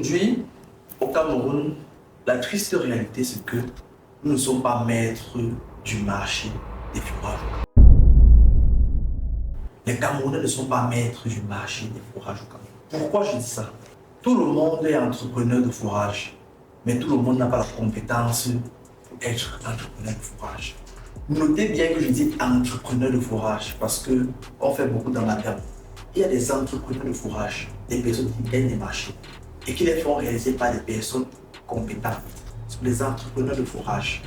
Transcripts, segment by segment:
Aujourd'hui, au Cameroun, la triste réalité, c'est que nous ne sommes pas maîtres du marché des fourrages. Les Camerounais ne sont pas maîtres du marché des fourrages au Cameroun. Pourquoi je dis ça? Tout le monde est entrepreneur de fourrage, mais tout le monde n'a pas la compétence pour être entrepreneur de fourrage. Notez bien que je dis entrepreneur de fourrage parce qu'on fait beaucoup dans la gamme. Il y a des entrepreneurs de fourrage, des personnes qui gagnent des marchés et qui les font réaliser par des personnes compétentes. Ce sont des entrepreneurs de fourrage.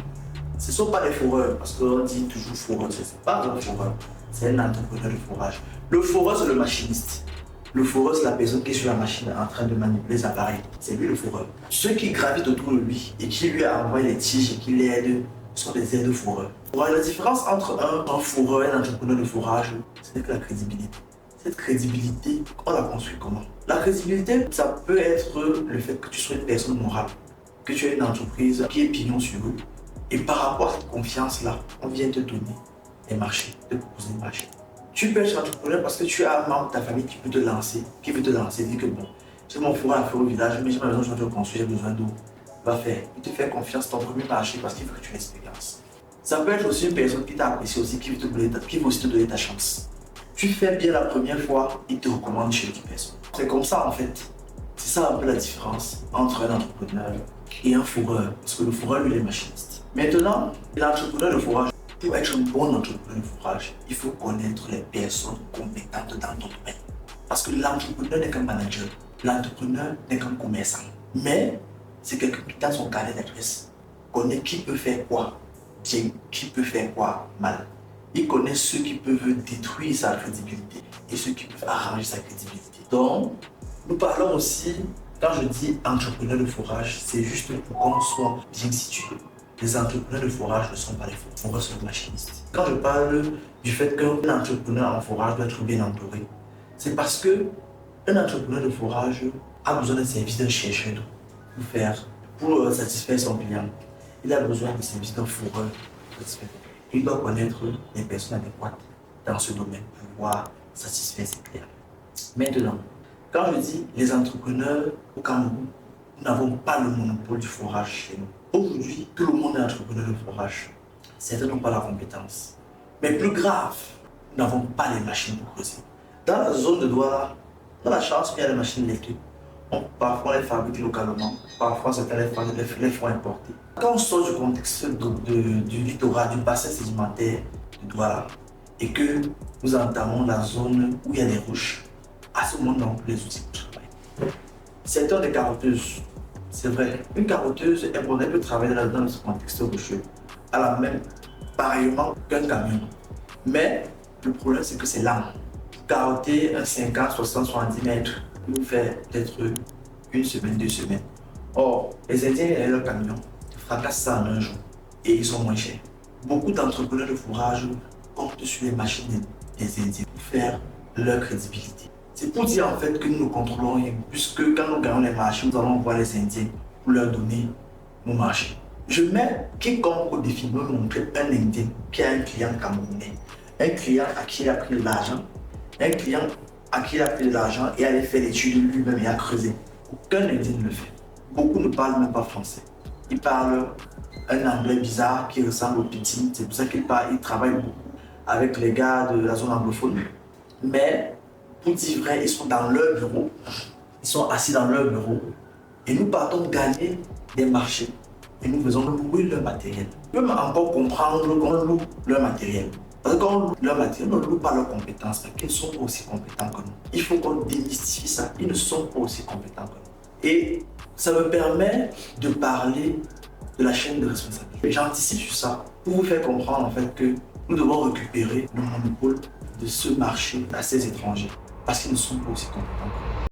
Ce ne sont pas des fourreurs, parce qu'on dit toujours fourreur, ce n'est pas un fourreur, c'est un entrepreneur de fourrage. Le fourreur, c'est le machiniste. Le fourreur, c'est la personne qui est sur la machine en train de manipuler les appareils. C'est lui le fourreur. Ceux qui gravitent autour de lui et qui lui envoient les tiges et qui l'aident sont des aides-fourreurs. La différence entre un fourreur et un entrepreneur de fourrage, c'est que la crédibilité. Cette crédibilité, on la construit comment? La crédibilité, ça peut être le fait que tu sois une personne morale, que tu aies une entreprise qui est pignon sur eux. Et par rapport à cette confiance-là, on vient te donner des marchés, te proposer des marchés. Tu peux être entrepreneur parce que tu as un membre de ta famille qui peut te lancer, dire que bon, j'ai mon four à faire au village, mais j'ai ma maison, je dois construire, j'ai besoin d'eau. Va faire. Il te fait confiance ton premier marché parce qu'il veut que tu aies l'expérience. Ça peut être aussi une personne qui t'a apprécié aussi, qui veut aussi te donner ta chance. Tu fais bien la première fois, il te recommande chez l'autre personne. C'est comme ça en fait. C'est ça un peu la différence entre un entrepreneur et un fourreur. Parce que le fourreur, lui, il est machiniste. Maintenant, l'entrepreneur de fourrage, pour être un bon entrepreneur de fourrage, il faut connaître les personnes compétentes dans ton domaine. Parce que l'entrepreneur n'est qu'un manager. L'entrepreneur n'est qu'un commerçant. Mais c'est quelqu'un qui, dans son carnet d'adresse, connaît qui peut faire quoi bien, qui peut faire quoi mal. Il connaît ceux qui peuvent détruire sa crédibilité et ceux qui peuvent arranger sa crédibilité. Donc, nous parlons aussi, quand je dis entrepreneur de fourrage, c'est juste pour qu'on soit bien situé. Les entrepreneurs de fourrage ne sont pas les fourreurs, sont les machinistes. Quand je parle du fait qu'un entrepreneur en fourrage doit être bien entouré, c'est parce qu'un entrepreneur de fourrage a besoin d'un service d'un chercheur d'eau pour satisfaire son client. Il a besoin du service d'un fourreur pour satisfaire. Il doit connaître les personnes adéquates dans ce domaine pour pouvoir satisfaire ses clients. Maintenant, quand je dis les entrepreneurs au Cameroun, nous n'avons pas le monopole du fourrage chez nous. Aujourd'hui, tout le monde est entrepreneur de fourrage. Certains n'ont pas la compétence. Mais plus grave, nous n'avons pas les machines pour creuser. Dans la zone de Douala, on a la chance qu'il y a des machines électriques. Parfois, on les fabrique localement, parfois, certains les font importer. Quand on sort du contexte du littoral, du bassin sédimentaire de Douala, et que nous entamons la zone où il y a des roches, à ce moment-là, on peut les outils pour travailler. Certains des carotteuses, c'est vrai, une carotteuse, elle peut travailler dans ce contexte rocheux, à la même, pareillement qu'un camion. Mais le problème, c'est que c'est lent. Carotter un 50, 60, 70 mètres, nous faire peut-être une semaine, 2 semaines. Or, les Indiens et leurs camions fracassent ça en un jour et ils sont moins chers. Beaucoup d'entrepreneurs de fourrage comptent sur les machines des Indiens pour faire leur crédibilité. C'est pour dire en fait que nous contrôlons rien, puisque quand nous gagnons les marchés, nous allons voir les Indiens pour leur donner nos marchés. Je mets quiconque au défi de me montrer un Indien qui a un client camerounais, un client à qui il a pris de l'argent, un client à qui il a pris de l'argent et allait faire l'étude lui-même et a creusé. Aucun Indien ne le fait. Beaucoup ne parlent même pas français. Ils parlent un anglais bizarre qui ressemble au petit. C'est pour ça qu'ils travaillent beaucoup avec les gars de la zone anglophone. Mais pour dire vrai, ils sont dans leur bureau. Ils sont assis dans leur bureau. Et nous partons gagner des marchés. Et nous faisons louer leur matériel. Ils peuvent encore comprendre qu'on loue leur matériel. Parce que quand on loue leur matériel, on ne loue pas leurs compétences, parce qu'ils ne sont pas aussi compétents que nous. Il faut qu'on démystifie ça. Ils ne sont pas aussi compétents que nous. Et ça me permet de parler de la chaîne de responsabilité. J'anticipe sur ça pour vous faire comprendre en fait que nous devons récupérer le monopole de ce marché à ces étrangers parce qu'ils ne sont pas aussi compétents que nous.